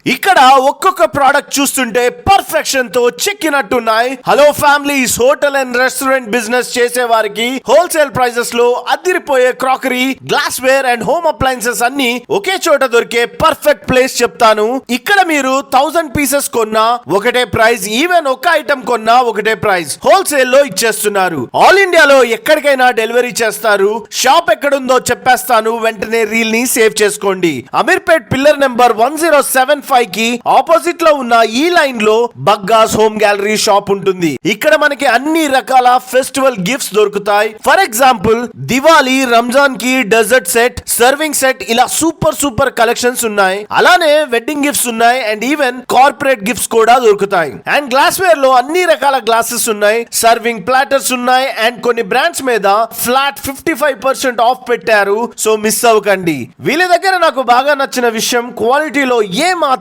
ఇక్కడ ఒక్కొక్క ప్రోడక్ట్ చూస్తుంటే పర్ఫెక్షన్ తో చెక్కినట్టున్నాయి. Hello families, hotel and restaurant business చేసే వారికి హోల్సేల్ ప్రైజెస్ లో అదిరిపోయే crockery, glassware and home appliances అన్ని ఒకే చోట దొరికే పర్ఫెక్ట్ ప్లేస్ చెప్తాను. ఇక్కడ మీరు 1000 పీసెస్ కొన్నా ఒకటే ప్రైస్, ఈవెన్ ఒక ఐటమ్ కొన్నా ఒకటే ప్రైస్. హోల్సేల్ లో ఇచ్చేస్తున్నారు. ఆల్ ఇండియాలో ఎక్కడికైనా డెలివరీ చేస్తారు. షాప్ ఎక్కడుందో చెప్పేస్తాను, వెంటనే రీల్ ని సేవ్ చేసుకోండి. అమీర్పేట్ పిల్లర్ నెంబర్ 1075 కి ఆపోజిట్ లో ఉన్న ఈ లైన్ లో బగ్గాస్ హోమ్ గ్యాలరీ షాప్ ఉంటుంది. ఇక్కడ మనకి అన్ని రకాల ఫెస్టివల్ గిఫ్ట్స్ దొరుకుతాయి. ఫర్ ఎగ్జాంపుల్ దివాళీ, రంజాన్ కి డెజర్ట్ సెట్, సర్వింగ్ సెట్, ఇలా సూపర్ కలెక్షన్స్ ఉన్నాయి. అలానే వెడ్డింగ్ గిఫ్ట్స్ ఉన్నాయి అండ్ ఈవెన్ కార్పొరేట్ గిఫ్ట్స్ కూడా దొరుకుతాయి. అండ్ గ్లాస్ వేర్ లో అన్ని రకాల గ్లాసెస్ ఉన్నాయి, సర్వింగ్ ప్లాటర్స్ ఉన్నాయి అండ్ కొన్ని బ్రాండ్స్ మీద ఫ్లాట్ 55% ఆఫ్ పెట్టారు. సో మిస్ అవ్వకండి. వీళ్ళ దగ్గర నాకు బాగా నచ్చిన విషయం, క్వాలిటీలో ఏ మాత్రం